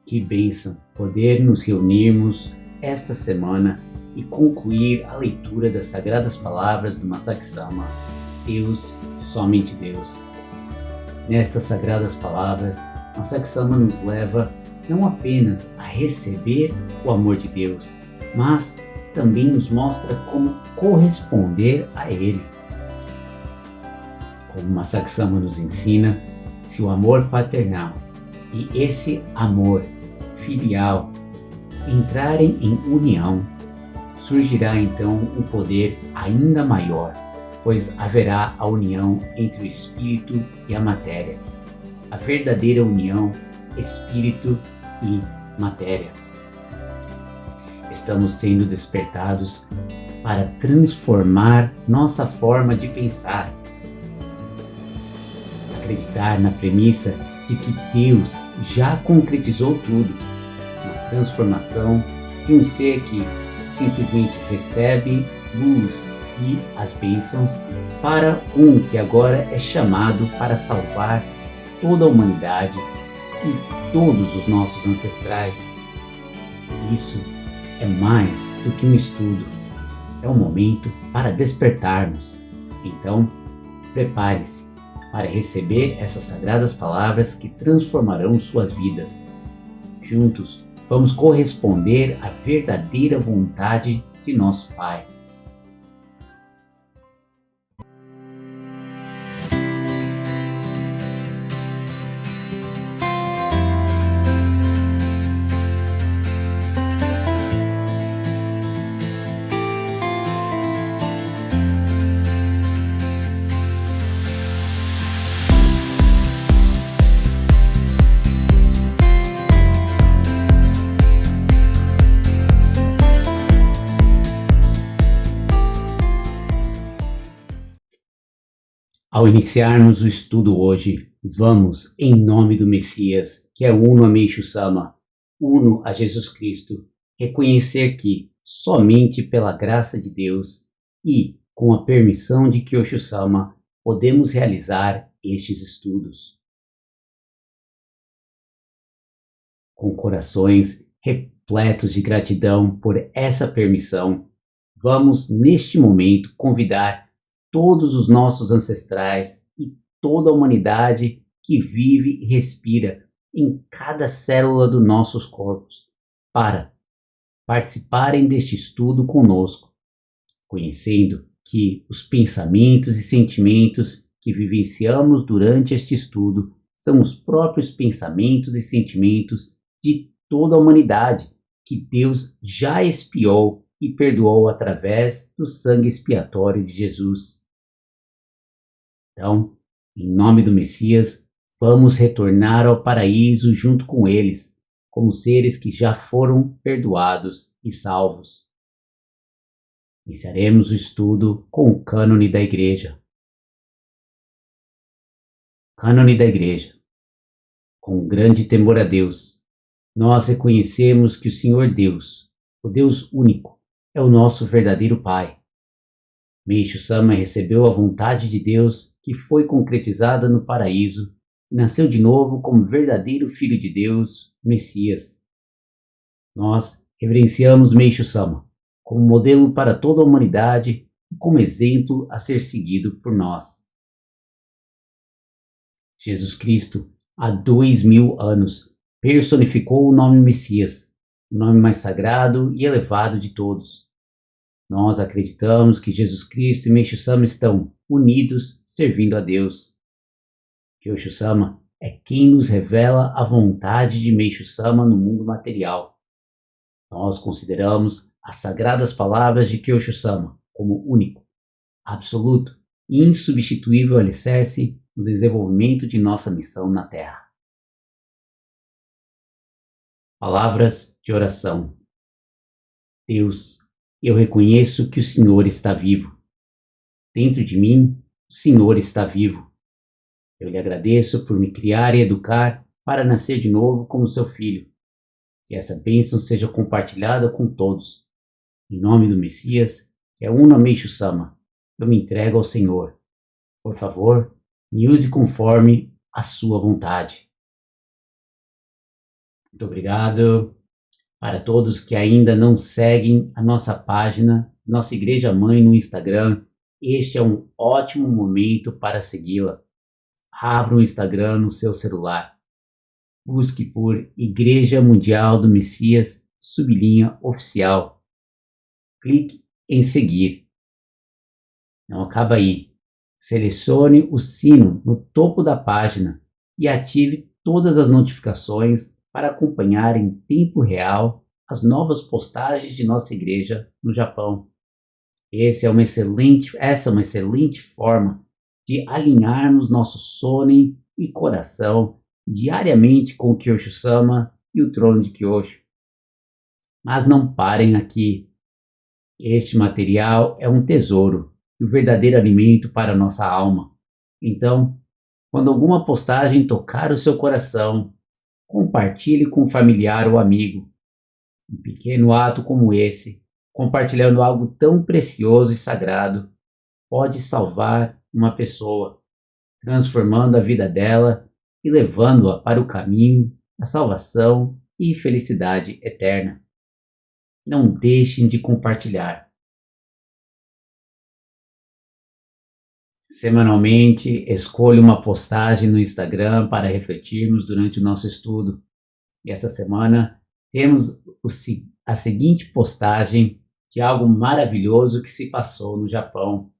Que bênção poder nos reunirmos esta semana e concluir a leitura das Sagradas Palavras do Masaki Sama, Deus, somente Deus. Nestas Sagradas Palavras, Masaki Sama nos leva não apenas a receber o amor de Deus, mas também nos mostra como corresponder a Ele. Como Masaki Sama nos ensina, se o amor paternal e esse amor filial entrarem em união, surgirá então um poder ainda maior, pois haverá a união entre o espírito e a matéria, a verdadeira união espírito e matéria. Estamos sendo despertados para transformar nossa forma de pensar, acreditar na premissa de que Deus já concretizou tudo, uma transformação de um ser que simplesmente recebe luz e as bênçãos para um que agora é chamado para salvar toda a humanidade e todos os nossos ancestrais. Isso é mais do que um estudo, é um momento para despertarmos. Então, prepare-se para receber essas sagradas palavras que transformarão suas vidas. Juntos, vamos corresponder à verdadeira vontade de nosso Pai. Ao iniciarmos o estudo hoje, vamos, em nome do Messias, que é uno a Meishu Sama, uno a Jesus Cristo, reconhecer que, somente pela graça de Deus e com a permissão de Kyosho Sama, podemos realizar estes estudos. Com corações repletos de gratidão por essa permissão, vamos, neste momento, convidar todos os nossos ancestrais e toda a humanidade que vive e respira em cada célula dos nossos corpos para participarem deste estudo conosco, conhecendo que os pensamentos e sentimentos que vivenciamos durante este estudo são os próprios pensamentos e sentimentos de toda a humanidade que Deus já expiou e perdoou através do sangue expiatório de Jesus. Então, em nome do Messias, vamos retornar ao paraíso junto com eles, como seres que já foram perdoados e salvos. Iniciaremos o estudo com o cânone da Igreja. Cânone da Igreja. Com grande temor a Deus, nós reconhecemos que o Senhor Deus, o Deus único, é o nosso verdadeiro Pai. Meishu Sama recebeu a vontade de Deus que foi concretizada no paraíso e nasceu de novo como verdadeiro Filho de Deus, Messias. Nós reverenciamos Meishu Sama como modelo para toda a humanidade e como exemplo a ser seguido por nós. Jesus Cristo, há 2000 anos, personificou o nome Messias, o nome mais sagrado e elevado de todos. Nós acreditamos que Jesus Cristo e Meishu Sama estão unidos servindo a Deus. Kyosho Sama é quem nos revela a vontade de Meishu Sama no mundo material. Nós consideramos as sagradas palavras de Kyosho Sama como único, absoluto e insubstituível alicerce no desenvolvimento de nossa missão na Terra. Palavras de oração. Deus, eu reconheço que o Senhor está vivo. Dentro de mim, o Senhor está vivo. Eu lhe agradeço por me criar e educar para nascer de novo como seu filho. Que essa bênção seja compartilhada com todos. Em nome do Messias, que é uno a Meishu Sama, eu me entrego ao Senhor. Por favor, me use conforme a sua vontade. Muito obrigado. Para todos que ainda não seguem a nossa página, nossa Igreja Mãe no Instagram, este é um ótimo momento para segui-la. Abra o Instagram no seu celular. Busque por Igreja Mundial do Messias, _oficial. Clique em seguir. Não acaba aí. Selecione o sino no topo da página e ative todas as notificações para acompanhar em tempo real as novas postagens de nossa igreja no Japão. Essa é uma excelente forma de alinharmos nosso sonen e coração diariamente com o Kyosho-sama e o trono de Kyosho. Mas não parem aqui. Este material é um tesouro e o verdadeiro alimento para a nossa alma. Então, quando alguma postagem tocar o seu coração, compartilhe com um familiar ou amigo. Um pequeno ato como esse, compartilhando algo tão precioso e sagrado, pode salvar uma pessoa, transformando a vida dela e levando-a para o caminho da salvação e felicidade eterna. Não deixem de compartilhar. Semanalmente, escolha uma postagem no Instagram para refletirmos durante o nosso estudo. E essa semana temos a seguinte postagem de algo maravilhoso que se passou no Japão.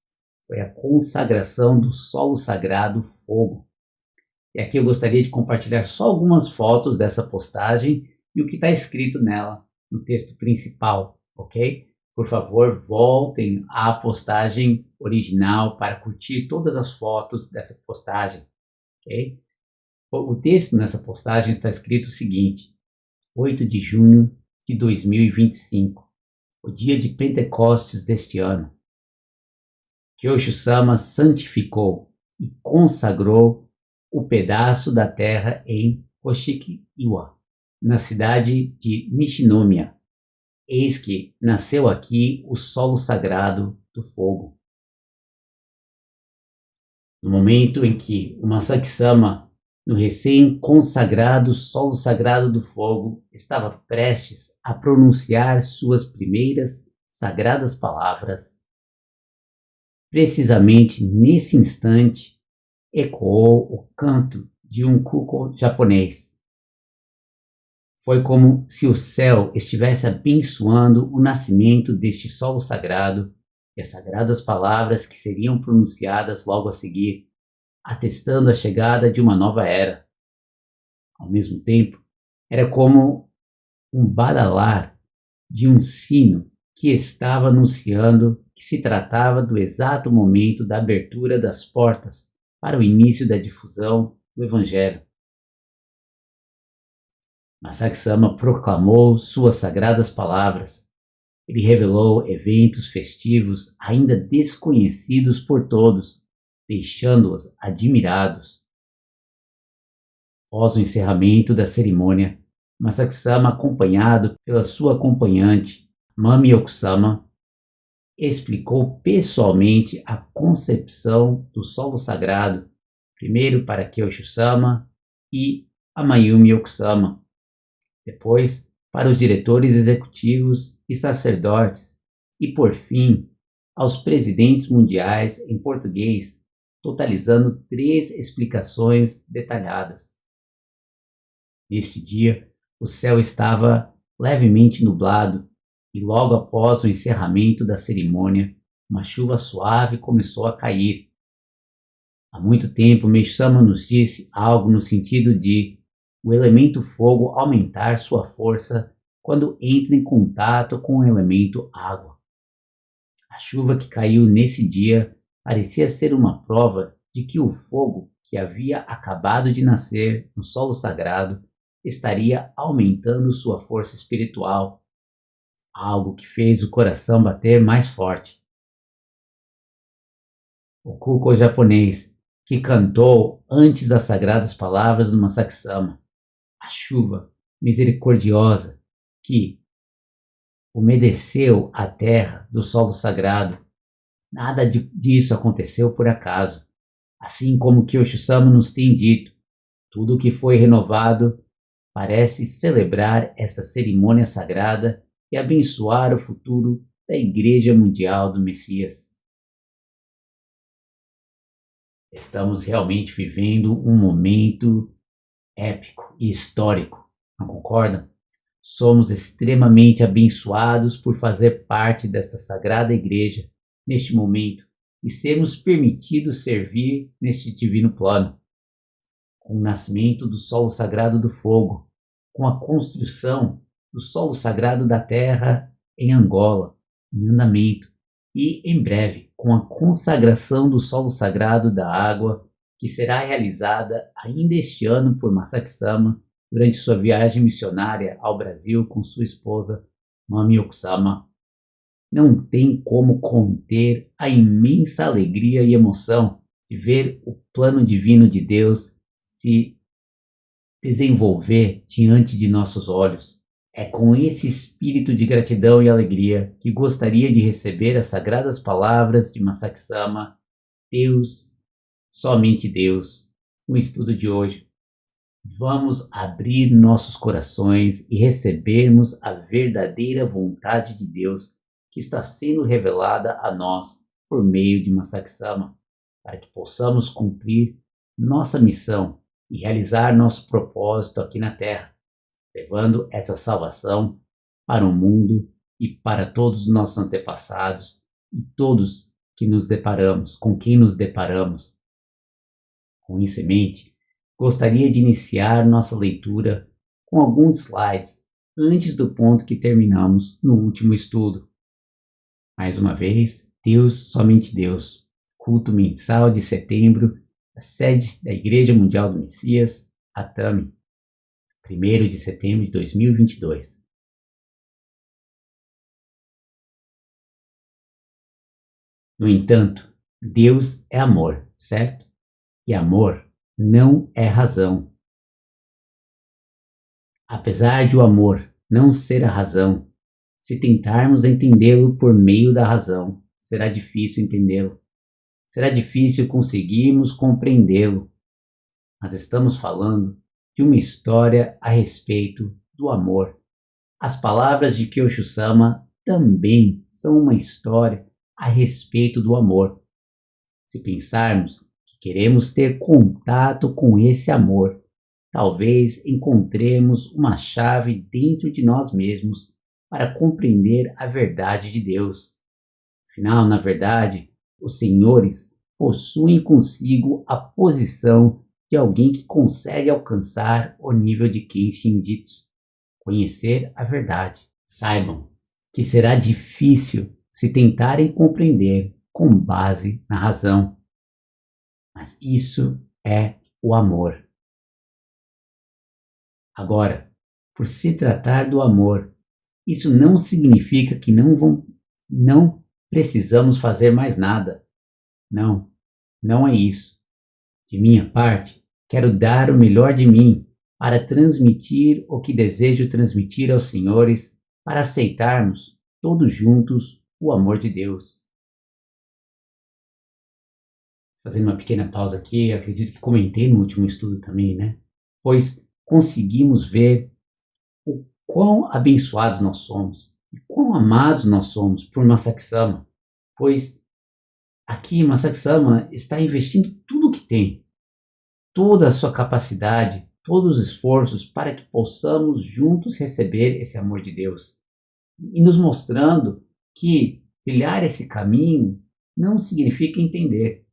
Foi a consagração do solo sagrado fogo. E aqui eu gostaria de compartilhar só algumas fotos dessa postagem e o que está escrito nela, no texto principal, ok? Por favor, voltem à postagem original para curtir todas as fotos dessa postagem, ok? O texto nessa postagem está escrito o seguinte: 8 de junho de 2025, o dia de Pentecostes deste ano. Kyosho-sama santificou e consagrou o pedaço da terra em Koshiki-iwa, na cidade de Nishinomiya. Eis que nasceu aqui o solo sagrado do fogo. No momento em que o Masaki-sama, no recém-consagrado solo sagrado do fogo, estava prestes a pronunciar suas primeiras sagradas palavras, precisamente nesse instante, ecoou o canto de um kuko japonês. Foi como se o céu estivesse abençoando o nascimento deste solo sagrado e as sagradas palavras que seriam pronunciadas logo a seguir, atestando a chegada de uma nova era. Ao mesmo tempo, era como um badalar de um sino que estava anunciando que se tratava do exato momento da abertura das portas para o início da difusão do Evangelho. Masaki-sama proclamou suas sagradas palavras. Ele revelou eventos festivos ainda desconhecidos por todos, deixando-os admirados. Após o encerramento da cerimônia, Masaki-sama, acompanhado pela sua acompanhante, Mami Okusama, explicou pessoalmente a concepção do solo sagrado, primeiro para Kyosho-sama e a Mayumi Okusama, depois para os diretores executivos e sacerdotes, e por fim aos presidentes mundiais em português, totalizando 3 explicações detalhadas. Neste dia, o céu estava levemente nublado e logo após o encerramento da cerimônia, uma chuva suave começou a cair. Há muito tempo, Meisama nos disse algo no sentido de o elemento fogo aumentar sua força quando entra em contato com o elemento água. A chuva que caiu nesse dia parecia ser uma prova de que o fogo que havia acabado de nascer no solo sagrado estaria aumentando sua força espiritual, algo que fez o coração bater mais forte. O kuko japonês, que cantou antes das sagradas palavras do Masaki-sama, a chuva misericordiosa que umedeceu a terra do solo sagrado, nada disso aconteceu por acaso. Assim como Kyosho-sama nos tem dito, tudo que foi renovado parece celebrar esta cerimônia sagrada e abençoar o futuro da Igreja Mundial do Messias. Estamos realmente vivendo um momento épico e histórico, não concordam? Somos extremamente abençoados por fazer parte desta sagrada igreja neste momento e sermos permitidos servir neste divino plano. Com o nascimento do solo sagrado do fogo, com a construção do solo sagrado da terra em Angola, em andamento, e em breve com a consagração do solo sagrado da água, que será realizada ainda este ano por Masaki Sama durante sua viagem missionária ao Brasil com sua esposa Mami Okusama. Não tem como conter a imensa alegria e emoção de ver o plano divino de Deus se desenvolver diante de nossos olhos. É com esse espírito de gratidão e alegria que gostaria de receber as sagradas palavras de Masaki Sama, Deus, somente Deus, no estudo de hoje. Vamos abrir nossos corações e recebermos a verdadeira vontade de Deus que está sendo revelada a nós por meio de Masaki Sama, para que possamos cumprir nossa missão e realizar nosso propósito aqui na Terra, levando essa salvação para o mundo e para todos os nossos antepassados e todos que nos deparamos, com quem nos deparamos. Com isso em mente, gostaria de iniciar nossa leitura com alguns slides antes do ponto que terminamos no último estudo. Mais uma vez, Deus, somente Deus. Culto mensal de setembro, a sede da Igreja Mundial do Messias, Atami. 1º de setembro de 2022. No entanto, Deus é amor, certo? E amor não é razão. Apesar de o amor não ser a razão, se tentarmos entendê-lo por meio da razão, será difícil entendê-lo. Será difícil conseguirmos compreendê-lo. Mas estamos falando de uma história a respeito do amor. As palavras de Kyosho Sama também são uma história a respeito do amor. Se pensarmos que queremos ter contato com esse amor, talvez encontremos uma chave dentro de nós mesmos para compreender a verdade de Deus. Afinal, na verdade, os senhores possuem consigo a posição de alguém que consegue alcançar o nível de Kenshin Jitsu, conhecer a verdade. Saibam que será difícil se tentarem compreender com base na razão, mas isso é o amor. Agora, por se tratar do amor, isso não significa que não precisamos fazer mais nada. Não, não é isso. De minha parte, quero dar o melhor de mim para transmitir o que desejo transmitir aos senhores, para aceitarmos todos juntos o amor de Deus. Fazendo uma pequena pausa aqui, acredito que comentei no último estudo também, né? Pois conseguimos ver o quão abençoados nós somos e quão amados nós somos por Masaki Sama, pois aqui Masaki Sama está investindo tudo o que tem, toda a sua capacidade, todos os esforços para que possamos juntos receber esse amor de Deus e nos mostrando que trilhar esse caminho não significa entender.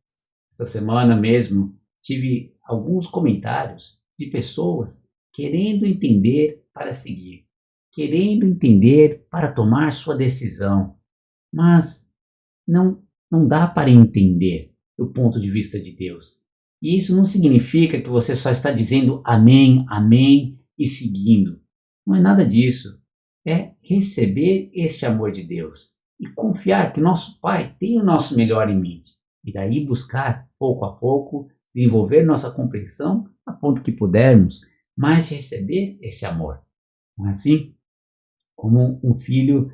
Essa semana mesmo tive alguns comentários de pessoas querendo entender para seguir, querendo entender para tomar sua decisão, mas não dá para entender do ponto de vista de Deus. E isso não significa que você só está dizendo amém, amém e seguindo. Não é nada disso. É receber este amor de Deus e confiar que nosso Pai tem o nosso melhor em mente. E daí buscar, pouco a pouco, desenvolver nossa compreensão a ponto que pudermos, mas receber esse amor. Não é assim? Como um filho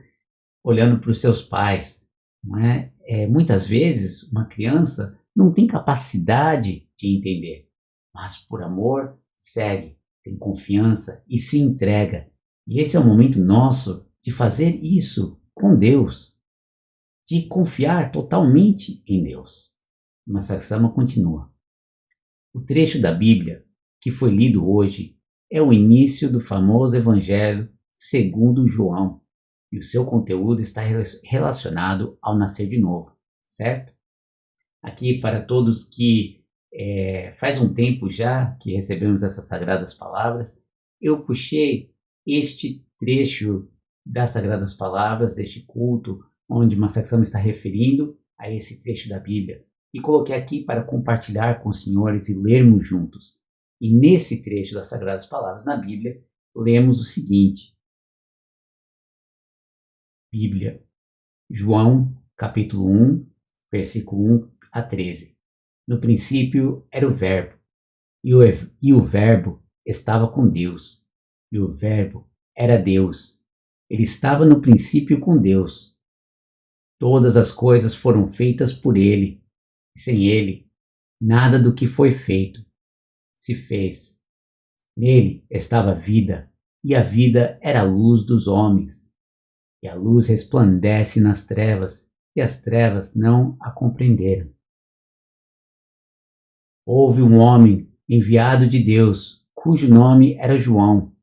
olhando para os seus pais. Não é? Muitas vezes uma criança não tem capacidade de entender, mas por amor segue, tem confiança e se entrega. E esse é o momento nosso de fazer isso com Deus, de confiar totalmente em Deus. Mas Saksama continua. O trecho da Bíblia que foi lido hoje é o início do famoso Evangelho segundo João, e o seu conteúdo está relacionado ao nascer de novo, certo? Aqui para todos que faz um tempo já que recebemos essas sagradas palavras, eu puxei este trecho das sagradas palavras, deste culto, onde Saksama está referindo a esse trecho da Bíblia, e coloquei aqui para compartilhar com os senhores e lermos juntos. E nesse trecho das sagradas palavras na Bíblia, lemos o seguinte. Bíblia, João, capítulo 1, versículo 1 a 13. No princípio era o Verbo, e o Verbo estava com Deus, e o Verbo era Deus. Ele estava no princípio com Deus. Todas as coisas foram feitas por ele, e sem ele, nada do que foi feito se fez. Nele estava a vida, e a vida era a luz dos homens. E a luz resplandece nas trevas, e as trevas não a compreenderam. Houve um homem enviado de Deus, cujo nome era João.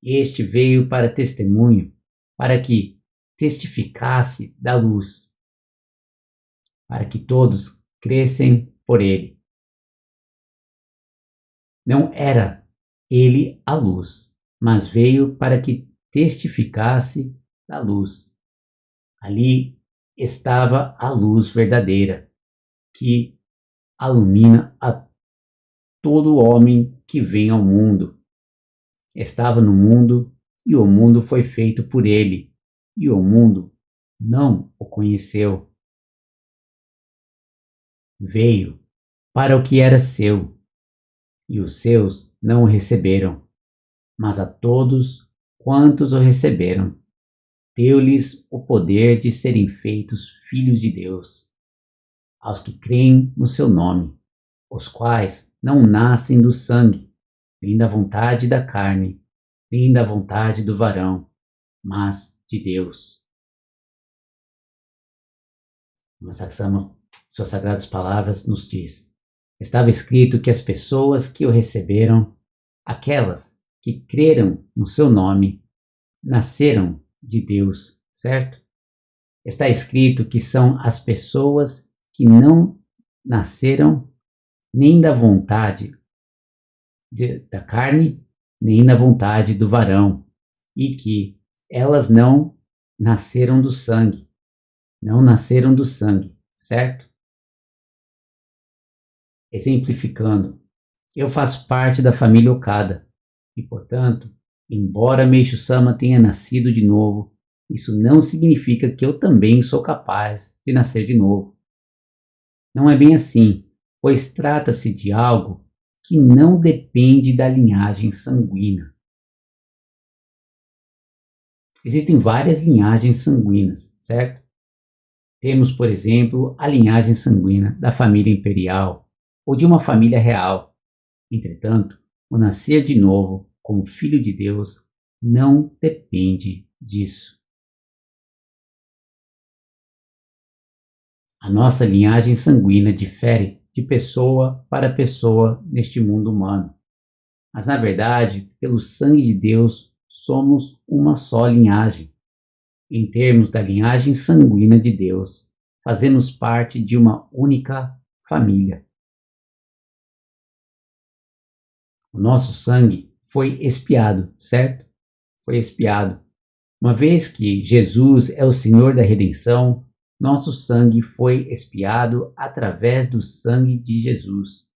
Este veio para testemunho, para que testificasse da luz, para que todos crescem por ele. Não era ele a luz, mas veio para que testificasse da luz. Ali estava a luz verdadeira, que ilumina a todo homem que vem ao mundo. Estava no mundo, e o mundo foi feito por ele, e o mundo não o conheceu. Veio para o que era seu, e os seus não o receberam, mas a todos quantos o receberam, deu-lhes o poder de serem feitos filhos de Deus, aos que creem no seu nome, os quais não nascem do sangue, nem da vontade da carne, nem da vontade do varão, mas de Deus. Saksama, suas sagradas palavras nos diz: estava escrito que as pessoas que o receberam, aquelas que creram no seu nome, nasceram de Deus, certo? Está escrito que são as pessoas que não nasceram nem da vontade da carne, nem da vontade do varão, e que elas não nasceram do sangue, certo? Exemplificando, eu faço parte da família Okada, e portanto, embora Meishu Sama tenha nascido de novo, isso não significa que eu também sou capaz de nascer de novo. Não é bem assim, pois trata-se de algo que não depende da linhagem sanguínea. Existem várias linhagens sanguíneas, certo? Temos, por exemplo, a linhagem sanguínea da família imperial ou de uma família real. Entretanto, o nascer de novo como filho de Deus não depende disso. A nossa linhagem sanguínea difere de pessoa para pessoa neste mundo humano. Mas, na verdade, pelo sangue de Deus, somos uma só linhagem. Em termos da linhagem sanguínea de Deus, fazemos parte de uma única família. O nosso sangue foi expiado, certo? Foi expiado. Uma vez que Jesus é o Senhor da redenção, nosso sangue foi expiado através do sangue de Jesus.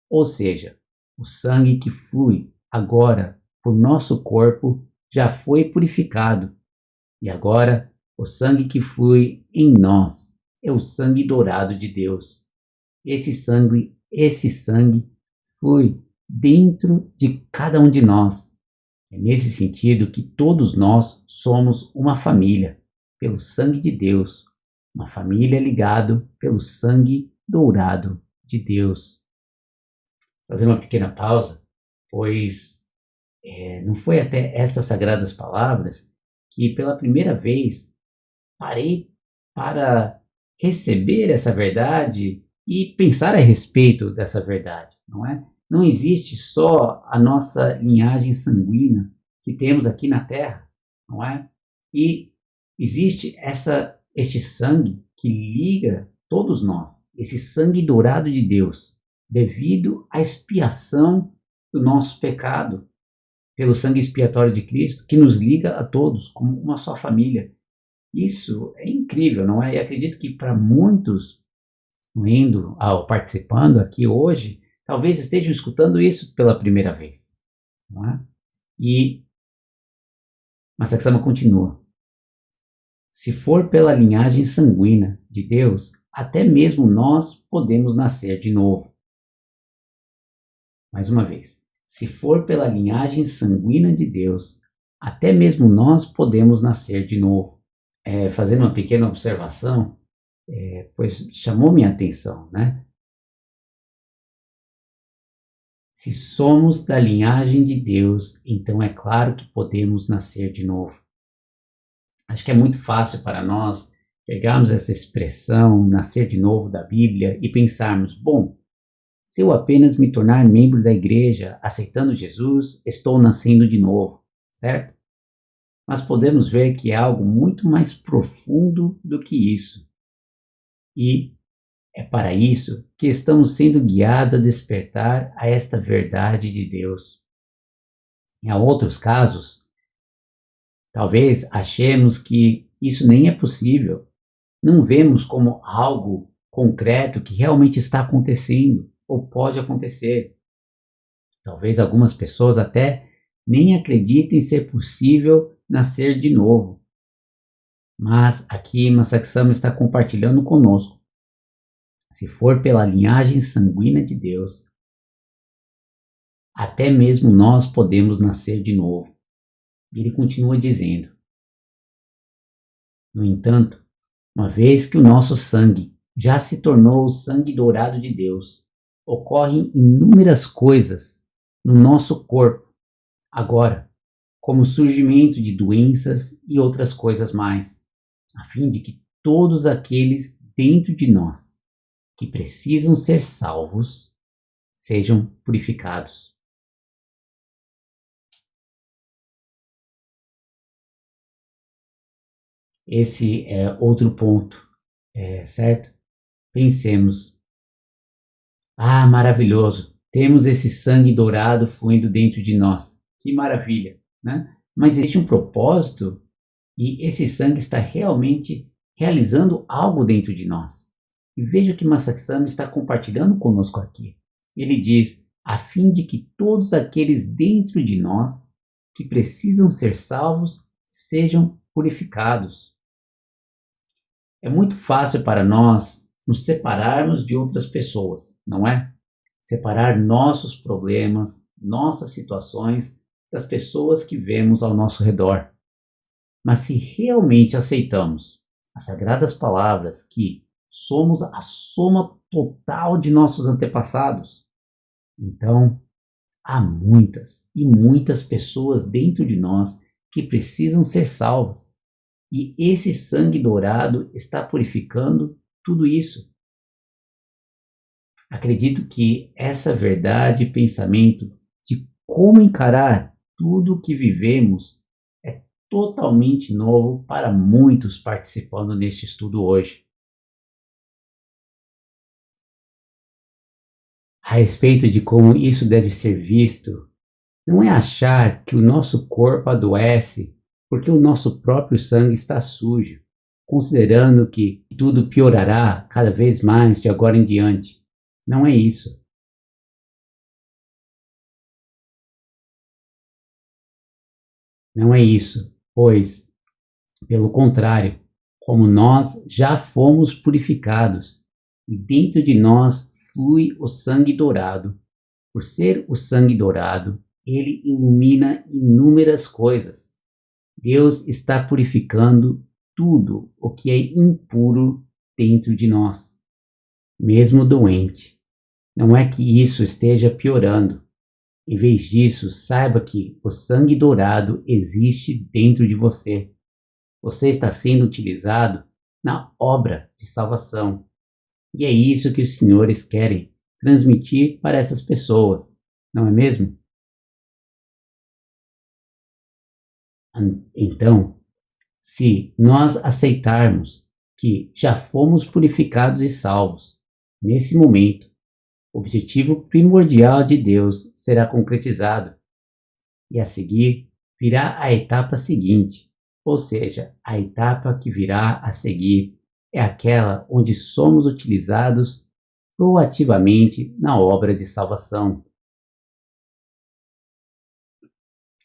Ou seja, o sangue que flui agora por nosso corpo já foi purificado. E agora, o sangue que flui em nós é o sangue dourado de Deus. Esse sangue flui dentro de cada um de nós. É nesse sentido que todos nós somos uma família, pelo sangue de Deus. Uma família ligada pelo sangue dourado de Deus. Fazer uma pequena pausa, pois Não foi até estas sagradas palavras que pela primeira vez parei para receber essa verdade e pensar a respeito dessa verdade, não é? Não existe só a nossa linhagem sanguínea que temos aqui na Terra, não é? E existe este sangue que liga todos nós, esse sangue dourado de Deus, devido à expiação do nosso pecado, pelo sangue expiatório de Cristo, que nos liga a todos como uma só família. Isso é incrível, não é? E acredito que para muitos, lendo ou participando aqui hoje, talvez estejam escutando isso pela primeira vez, não é? E Masaksama continua. Se for pela linhagem sanguínea de Deus, até mesmo nós podemos nascer de novo. Mais uma vez. Se for pela linhagem sanguínea de Deus, até mesmo nós podemos nascer de novo. Fazendo uma pequena observação, pois chamou minha atenção, né? Se somos da linhagem de Deus, então é claro que podemos nascer de novo. Acho que é muito fácil para nós pegarmos essa expressão, nascer de novo da Bíblia, e pensarmos, bom, se eu apenas me tornar membro da igreja, aceitando Jesus, estou nascendo de novo, certo? Mas podemos ver que é algo muito mais profundo do que isso. E é para isso que estamos sendo guiados a despertar a esta verdade de Deus. Em outros casos, talvez achemos que isso nem é possível. Não vemos como algo concreto que realmente está acontecendo ou pode acontecer. Talvez algumas pessoas até nem acreditem ser possível nascer de novo. Mas aqui Masaksama está compartilhando conosco. Se for pela linhagem sanguínea de Deus, até mesmo nós podemos nascer de novo. Ele continua dizendo: no entanto, uma vez que o nosso sangue já se tornou o sangue dourado de Deus, ocorrem inúmeras coisas no nosso corpo, agora, como o surgimento de doenças e outras coisas mais, a fim de que todos aqueles dentro de nós que precisam ser salvos sejam purificados. Esse é outro ponto, certo? Pensemos, maravilhoso, temos esse sangue dourado fluindo dentro de nós, que maravilha, né? Mas existe um propósito e esse sangue está realmente realizando algo dentro de nós. E veja o que Masaksama está compartilhando conosco aqui. Ele diz, a fim de que todos aqueles dentro de nós que precisam ser salvos sejam purificados. É muito fácil para nós nos separarmos de outras pessoas, não é? Separar nossos problemas, nossas situações das pessoas que vemos ao nosso redor. Mas se realmente aceitamos as sagradas palavras que somos a soma total de nossos antepassados, então há muitas e muitas pessoas dentro de nós que precisam ser salvas. E esse sangue dourado está purificando tudo isso. Acredito que essa verdade e pensamento de como encarar tudo o que vivemos é totalmente novo para muitos participando neste estudo hoje. A respeito de como isso deve ser visto, não é achar que o nosso corpo adoece porque o nosso próprio sangue está sujo, considerando que tudo piorará cada vez mais de agora em diante. Não é isso. Não é isso, pois, pelo contrário, como nós já fomos purificados, e dentro de nós flui o sangue dourado. Por ser o sangue dourado, ele ilumina inúmeras coisas. Deus está purificando tudo o que é impuro dentro de nós, mesmo doente. Não é que isso esteja piorando, Em vez disso, saiba que o sangue dourado existe dentro de você. Você está sendo utilizado na obra de salvação. E é isso que os senhores querem transmitir para essas pessoas, não é mesmo? Então, se nós aceitarmos que já fomos purificados e salvos, nesse momento, o objetivo primordial de Deus será concretizado, e a seguir virá a etapa seguinte, ou seja, a etapa que virá a seguir é aquela onde somos utilizados proativamente na obra de salvação.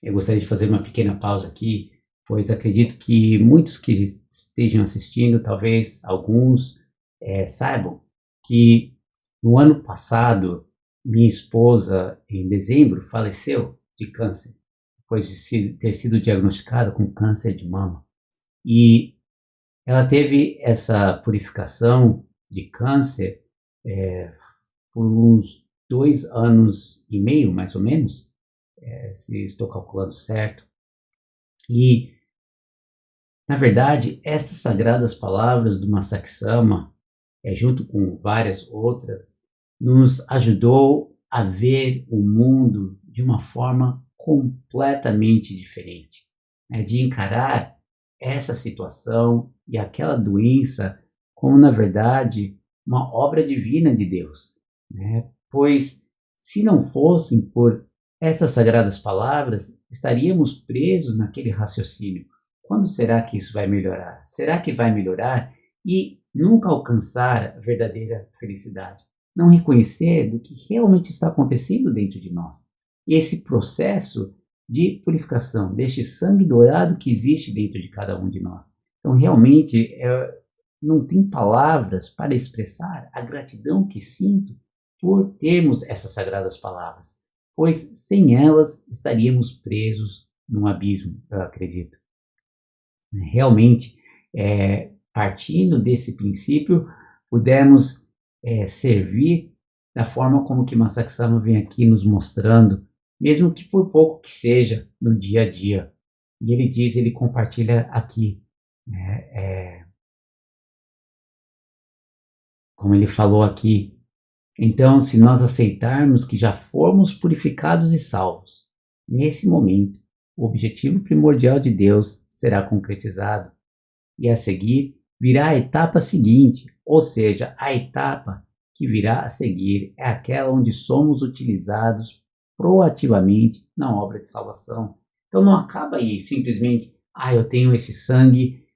Eu gostaria de fazer uma pequena pausa aqui, pois acredito que muitos que estejam assistindo, talvez alguns, saibam que no ano passado minha esposa, em dezembro, faleceu de câncer, depois de ter sido diagnosticada com câncer de mama. E ela teve essa purificação de câncer por uns 2 anos e meio, mais ou menos, se estou calculando certo. E, na verdade, estas sagradas palavras do Masaki Sama, junto com várias outras, nos ajudou a ver o mundo de uma forma completamente diferente, de encarar essa situação e aquela doença como, na verdade, uma obra divina de Deus, pois se não fossem por essas sagradas palavras, estaríamos presos naquele raciocínio. Quando será que isso vai melhorar? Será que vai melhorar e nunca alcançar a verdadeira felicidade? Não reconhecer do que realmente está acontecendo dentro de nós. E esse processo de purificação, deste sangue dourado que existe dentro de cada um de nós. Então, realmente, não tem palavras para expressar a gratidão que sinto por termos essas sagradas palavras, pois sem elas estaríamos presos num abismo, eu acredito. Realmente, partindo desse princípio, pudemos servir da forma como que Masaki Sama vem aqui nos mostrando, mesmo que por pouco que seja no dia a dia. E ele compartilha aqui, como ele falou aqui. Então, se nós aceitarmos que já fomos purificados e salvos, nesse momento, o objetivo primordial de Deus será concretizado. E a seguir, virá a etapa seguinte, ou seja, a etapa que virá a seguir é aquela onde somos utilizados proativamente na obra de salvação. Então não acaba aí simplesmente, eu tenho esse sangue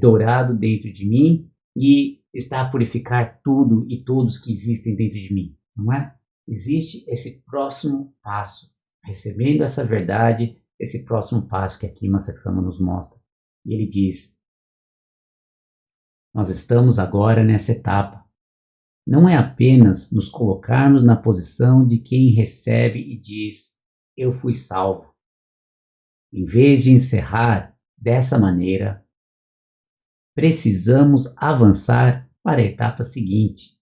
dourado dentro de mim e está a purificar tudo e todos que existem dentro de mim, não é? Existe esse próximo passo, recebendo essa verdade, esse próximo passo que aqui Masaki Sama nos mostra. E ele diz: nós estamos agora nessa etapa. Não é apenas nos colocarmos na posição de quem recebe e diz, eu fui salvo. Em vez de encerrar dessa maneira, precisamos avançar para a etapa seguinte.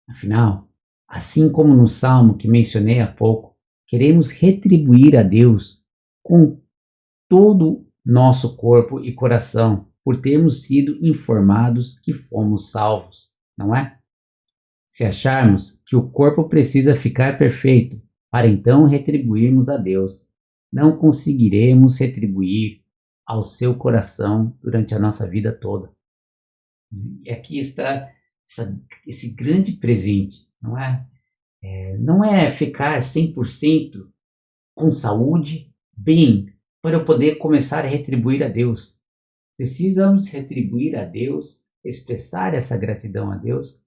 Afinal, assim como no salmo que mencionei há pouco, queremos retribuir a Deus com todo nosso corpo e coração, por termos sido informados que fomos salvos, não é? Se acharmos que o corpo precisa ficar perfeito para então retribuirmos a Deus, não conseguiremos retribuir ao seu coração durante a nossa vida toda. E aqui está esse grande presente, não é? Não é ficar 100% com saúde, bem, para eu poder começar a retribuir a Deus. Precisamos retribuir a Deus, expressar essa gratidão a Deus,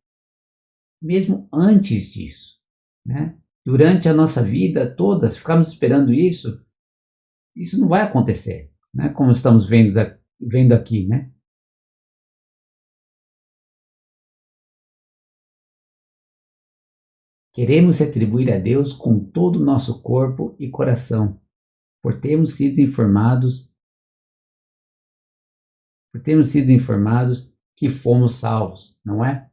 mesmo antes disso, Durante a nossa vida toda, se ficarmos esperando isso não vai acontecer, Como estamos vendo aqui, Queremos retribuir a Deus com todo o nosso corpo e coração, por termos sido informados que fomos salvos, não é?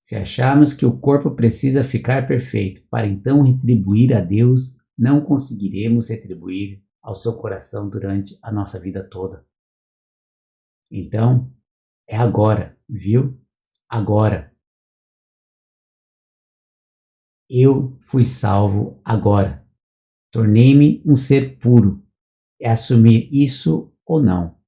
Se acharmos que o corpo precisa ficar perfeito para então retribuir a Deus, não conseguiremos retribuir ao seu coração durante a nossa vida toda. Então, é agora, viu? Agora. Eu fui salvo agora. Tornei-me um ser puro. É assumir isso ou não.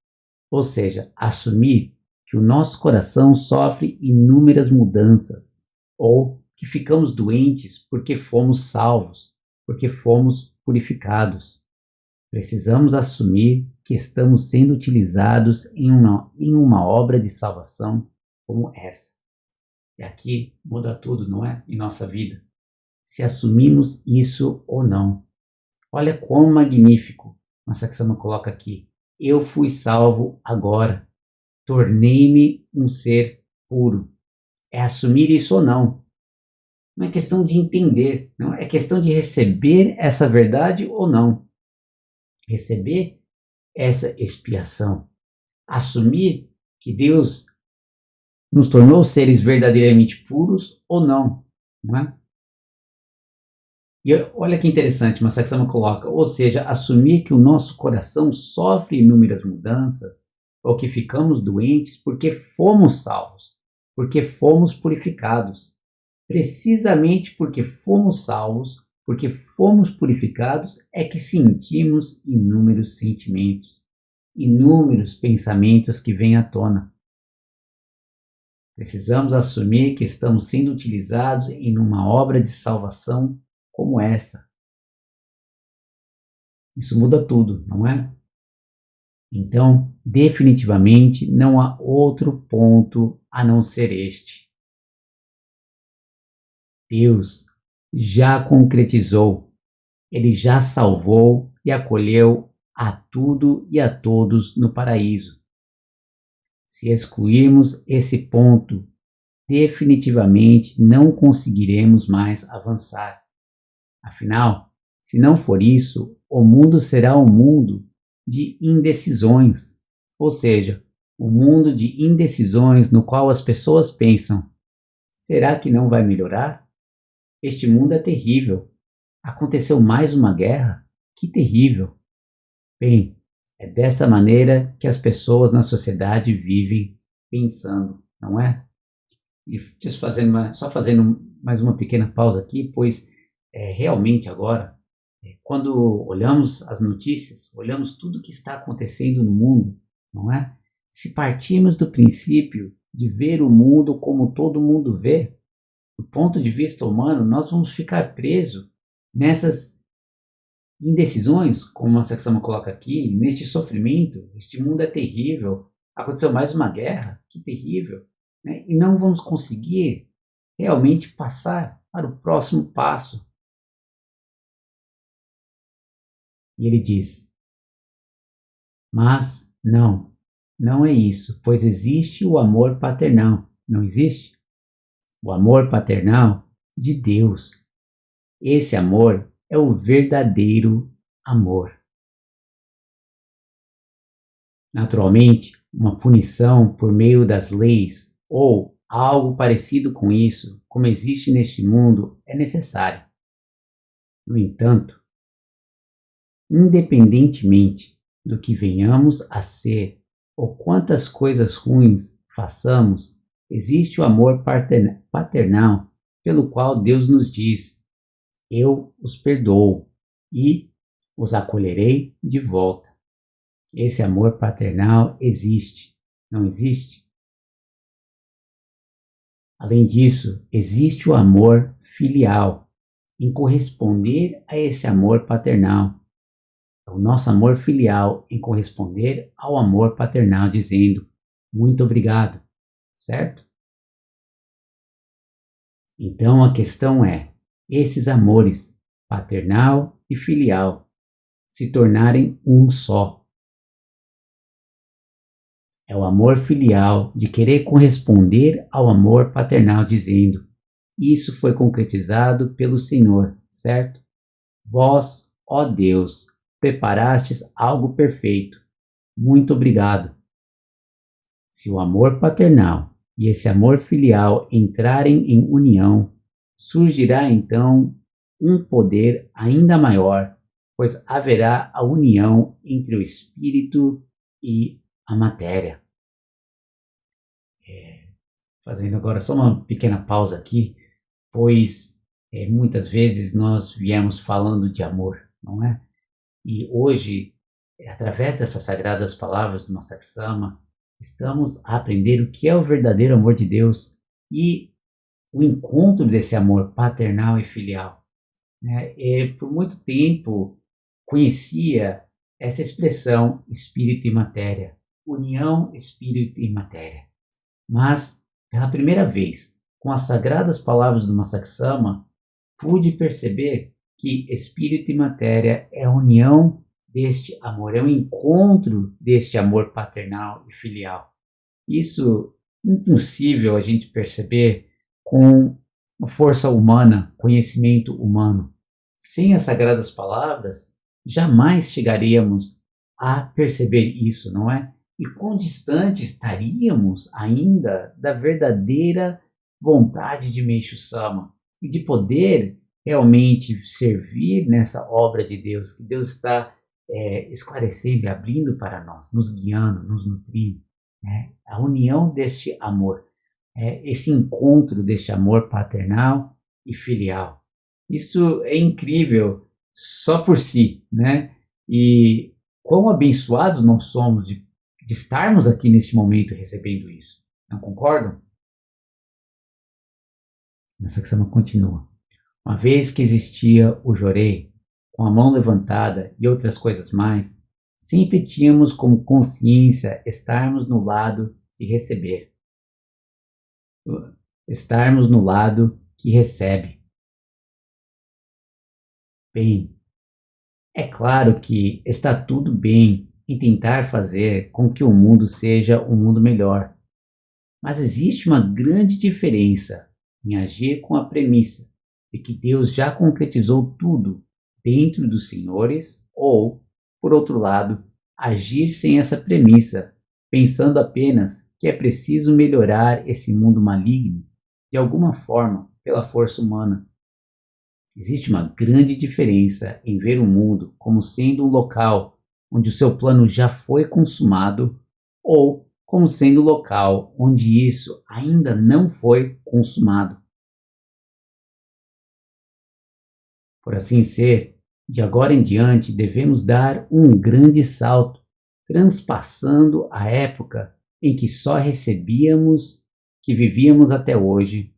Ou seja, assumir que o nosso coração sofre inúmeras mudanças, ou que ficamos doentes porque fomos salvos, porque fomos purificados. Precisamos assumir que estamos sendo utilizados em uma obra de salvação como essa. E aqui muda tudo, não é? Em nossa vida. Se assumimos isso ou não. Olha quão magnífico nossa Saxama coloca aqui. Eu fui salvo agora. Tornei-me um ser puro. É assumir isso ou não. Não é questão de entender, não é questão de receber essa verdade ou não. Receber essa expiação. Assumir que Deus nos tornou seres verdadeiramente puros ou não, não é? E olha que interessante, Masaaki Sama coloca, ou seja, assumir que o nosso coração sofre inúmeras mudanças, ou que ficamos doentes porque fomos salvos, porque fomos purificados. Precisamente porque fomos salvos, porque fomos purificados, é que sentimos inúmeros sentimentos, inúmeros pensamentos que vêm à tona. Precisamos assumir que estamos sendo utilizados em uma obra de salvação como essa. Isso muda tudo, não é? Então, definitivamente não há outro ponto a não ser este. Deus já concretizou, Ele já salvou e acolheu a tudo e a todos no paraíso. Se excluirmos esse ponto, definitivamente não conseguiremos mais avançar. Afinal, se não for isso, o mundo será um mundo de indecisões, ou seja, um mundo de indecisões no qual as pessoas pensam: será que não vai melhorar? Este mundo é terrível. Aconteceu mais uma guerra? Que terrível! Bem, é dessa maneira que as pessoas na sociedade vivem pensando, não é? E só fazendo mais uma pequena pausa aqui, pois realmente agora, quando olhamos as notícias, olhamos tudo o que está acontecendo no mundo, não é? Se partirmos do princípio de ver o mundo como todo mundo vê, do ponto de vista humano, nós vamos ficar presos nessas indecisões, como a Saxama coloca aqui, neste sofrimento. Este mundo é terrível, aconteceu mais uma guerra, que terrível, né? E não vamos conseguir realmente passar para o próximo passo. E ele diz: mas não é isso, pois existe o amor paternal, não existe? O amor paternal de Deus. Esse amor é o verdadeiro amor. Naturalmente, uma punição por meio das leis ou algo parecido com isso, como existe neste mundo, é necessária. No entanto, independentemente do que venhamos a ser ou quantas coisas ruins façamos, existe o amor paternal pelo qual Deus nos diz: eu os perdoo e os acolherei de volta. Esse amor paternal existe, não existe? Além disso, existe o amor filial, em corresponder a esse amor paternal. O nosso amor filial em corresponder ao amor paternal, dizendo: muito obrigado, certo? Então a questão é, esses amores, paternal e filial, se tornarem um só. É o amor filial de querer corresponder ao amor paternal, dizendo: isso foi concretizado pelo Senhor, certo? Vós, ó Deus, preparastes algo perfeito. Muito obrigado. Se o amor paternal e esse amor filial entrarem em união, surgirá então um poder ainda maior, pois haverá a união entre o espírito e a matéria. Fazendo agora só uma pequena pausa aqui, pois muitas vezes nós viemos falando de amor, não é? E hoje, através dessas sagradas palavras do Masaki Sama, estamos a aprender o que é o verdadeiro amor de Deus e o encontro desse amor paternal e filial, né? Por muito tempo conhecia essa expressão espírito e matéria, união espírito e matéria. Mas, pela primeira vez, com as sagradas palavras do Masaki Sama, pude perceber que espírito e matéria é a união deste amor, é o encontro deste amor paternal e filial. Isso é impossível a gente perceber com força humana, conhecimento humano. Sem as sagradas palavras, jamais chegaríamos a perceber isso, não é? E quão distante estaríamos ainda da verdadeira vontade de Meishu Sama e de poder realmente servir nessa obra de Deus, que Deus está esclarecendo e abrindo para nós, nos guiando, nos nutrindo. Né? A união deste amor, esse encontro deste amor paternal e filial. Isso é incrível só por si, né? E quão abençoados nós somos de estarmos aqui neste momento recebendo isso. Não concordam? Masaki Sama continua. Uma vez que existia o Jorei, com a mão levantada e outras coisas mais, sempre tínhamos como consciência estarmos no lado de receber. Estarmos no lado que recebe. Bem, é claro que está tudo bem em tentar fazer com que o mundo seja um mundo melhor. Mas existe uma grande diferença em agir com a premissa de que Deus já concretizou tudo dentro dos senhores ou, por outro lado, agir sem essa premissa, pensando apenas que é preciso melhorar esse mundo maligno de alguma forma pela força humana. Existe uma grande diferença em ver o mundo como sendo um local onde o seu plano já foi consumado ou como sendo um local onde isso ainda não foi consumado. Por assim ser, de agora em diante devemos dar um grande salto, transpassando a época em que só recebíamos, que vivemos até hoje,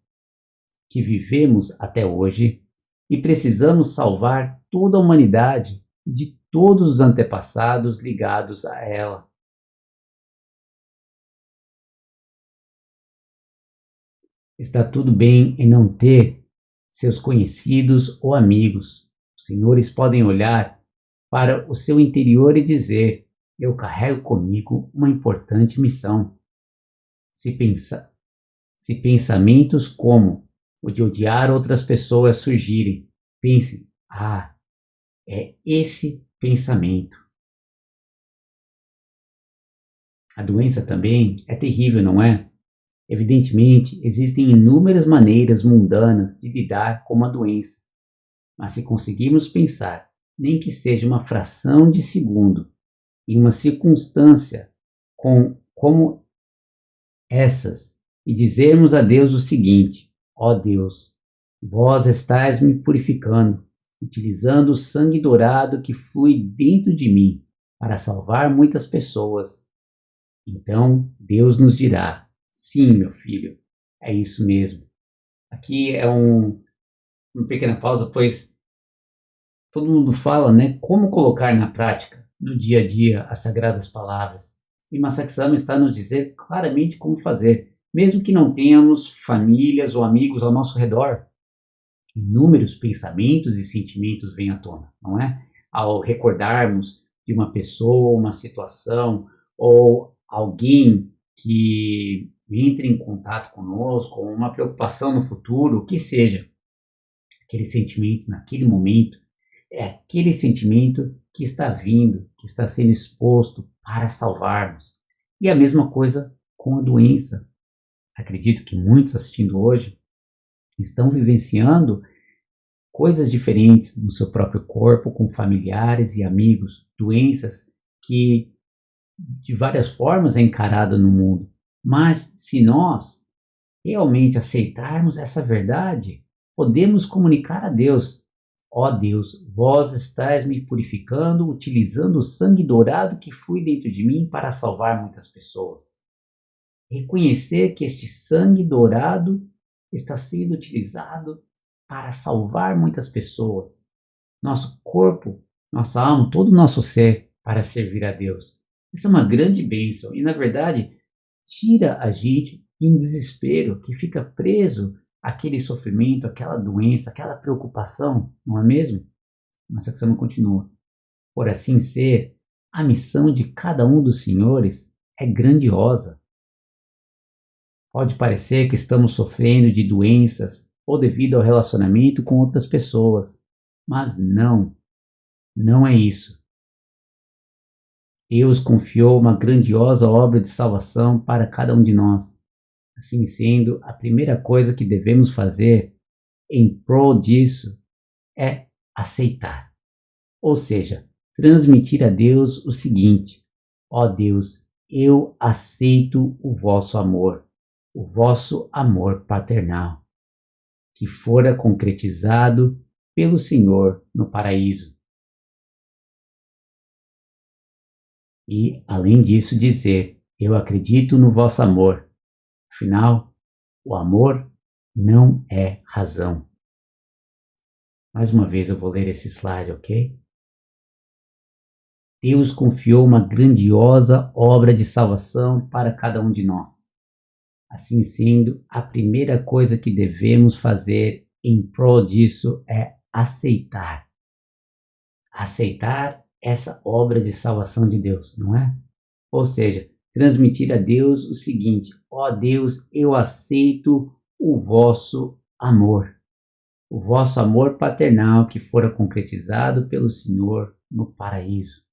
que vivemos até hoje, e precisamos salvar toda a humanidade de todos os antepassados ligados a ela. Está tudo bem em não ter seus conhecidos ou amigos. Os senhores podem olhar para o seu interior e dizer: eu carrego comigo uma importante missão. Se pensamentos como o de odiar outras pessoas surgirem, pensem: é esse pensamento. A doença também é terrível, não é? Evidentemente, existem inúmeras maneiras mundanas de lidar com uma doença, mas se conseguirmos pensar, nem que seja uma fração de segundo, em uma circunstância como essas, e dizermos a Deus o seguinte: ó Deus, vós estáis me purificando, utilizando o sangue dourado que flui dentro de mim para salvar muitas pessoas. Então Deus nos dirá: sim, meu filho, é isso mesmo. Aqui é uma pequena pausa, pois todo mundo fala, né, como colocar na prática, no dia a dia, as sagradas palavras. E Masaki Sama está nos dizer claramente como fazer, mesmo que não tenhamos famílias ou amigos ao nosso redor. Inúmeros pensamentos e sentimentos vêm à tona, não é? Ao recordarmos de uma pessoa, uma situação ou alguém que entre em contato conosco, ou uma preocupação no futuro, o que seja, aquele sentimento naquele momento é aquele sentimento que está vindo, que está sendo exposto para salvarmos. E a mesma coisa com a doença. Acredito que muitos assistindo hoje estão vivenciando coisas diferentes no seu próprio corpo, com familiares e amigos, doenças que de várias formas é encarada no mundo. Mas se nós realmente aceitarmos essa verdade, podemos comunicar a Deus: ó Deus, vós estáis me purificando, utilizando o sangue dourado que flui dentro de mim para salvar muitas pessoas. Reconhecer que este sangue dourado está sendo utilizado para salvar muitas pessoas. Nosso corpo, nossa alma, todo o nosso ser para servir a Deus. Isso é uma grande bênção e, na verdade, tira a gente de um desespero que fica preso àquele sofrimento, àquela doença, àquela preocupação, não é mesmo? Mas a questão continua. Por assim ser, a missão de cada um dos senhores é grandiosa. Pode parecer que estamos sofrendo de doenças ou devido ao relacionamento com outras pessoas, mas não é isso. Deus confiou uma grandiosa obra de salvação para cada um de nós. Assim sendo, a primeira coisa que devemos fazer em prol disso é aceitar. Ou seja, transmitir a Deus o seguinte: ó Deus, eu aceito o vosso amor paternal, que fora concretizado pelo Senhor no paraíso. E, além disso, dizer: eu acredito no vosso amor. Afinal, o amor não é razão. Mais uma vez eu vou ler esse slide, ok? Deus confiou uma grandiosa obra de salvação para cada um de nós. Assim sendo, a primeira coisa que devemos fazer em prol disso é aceitar. Aceitar essa obra de salvação de Deus, não é? Ou seja, transmitir a Deus o seguinte: ó Deus, eu aceito o vosso amor paternal que fora concretizado pelo Senhor no paraíso.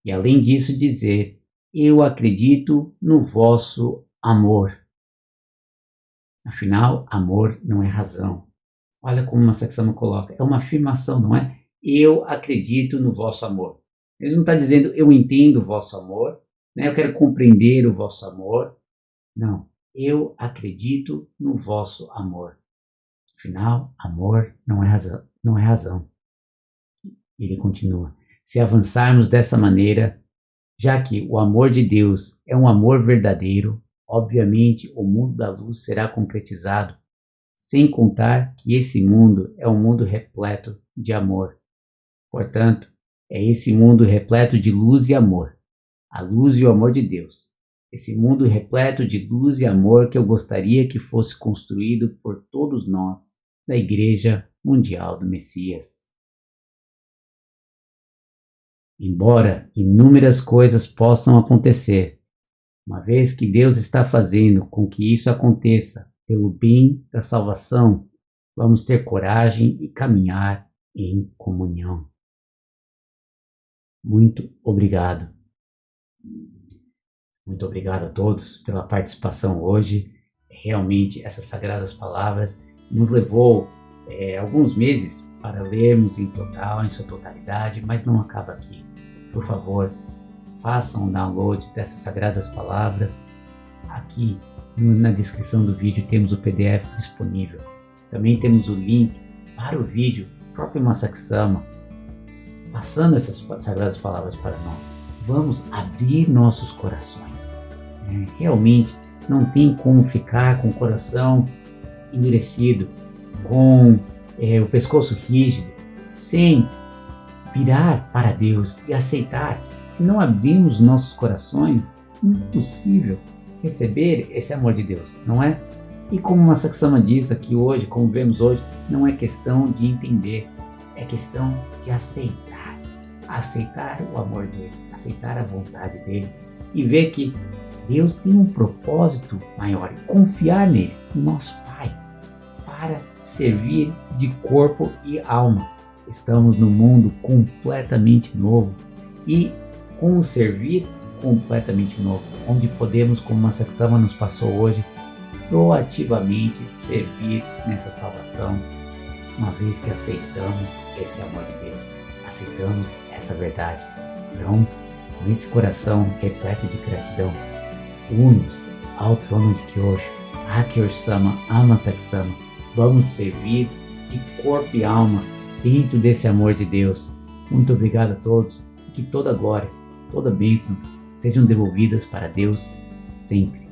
E além disso dizer: eu acredito no vosso amor. Afinal, amor não é razão. Olha como uma Saxama coloca, é uma afirmação, não é? Eu acredito no vosso amor. Ele não está dizendo eu entendo o vosso amor, né? Eu quero compreender o vosso amor. Não, eu acredito no vosso amor. Afinal, amor não é razão. Ele continua: se avançarmos dessa maneira, já que o amor de Deus é um amor verdadeiro, obviamente o mundo da luz será concretizado, sem contar que esse mundo é um mundo repleto de amor. Portanto, é esse mundo repleto de luz e amor, a luz e o amor de Deus. Esse mundo repleto de luz e amor que eu gostaria que fosse construído por todos nós, da Igreja Mundial do Messias. Embora inúmeras coisas possam acontecer, uma vez que Deus está fazendo com que isso aconteça pelo bem da salvação, vamos ter coragem e caminhar em comunhão. Muito obrigado. Muito obrigado a todos pela participação hoje. Realmente essas sagradas palavras nos levou alguns meses para lermos em sua totalidade, mas não acaba aqui. Por favor, façam um download dessas sagradas palavras. Aqui na descrição do vídeo temos o PDF disponível. Também temos o link para o vídeo próprio Massaksama, passando essas sagradas palavras para nós. Vamos abrir nossos corações. Realmente não tem como ficar com o coração endurecido, com o pescoço rígido, sem virar para Deus e aceitar. Se não abrirmos nossos corações, é impossível receber esse amor de Deus, não é? E como uma Saksama diz aqui hoje, como vemos hoje, não é questão de entender, é questão de aceitar. Aceitar o amor dele, aceitar a vontade dele e ver que Deus tem um propósito maior, confiar nele, nosso Pai, para servir de corpo e alma. Estamos num mundo completamente novo e com o servir completamente novo, onde podemos, como a Saksama nos passou hoje, proativamente servir nessa salvação, uma vez que aceitamos esse amor de Deus, aceitamos essa verdade. Então, com esse coração repleto de gratidão, unos ao trono de Kyosho, a Kyoshi-sama, ama Saksama, vamos servir de corpo e alma dentro desse amor de Deus. Muito obrigado a todos e que toda glória, toda bênção sejam devolvidas para Deus sempre.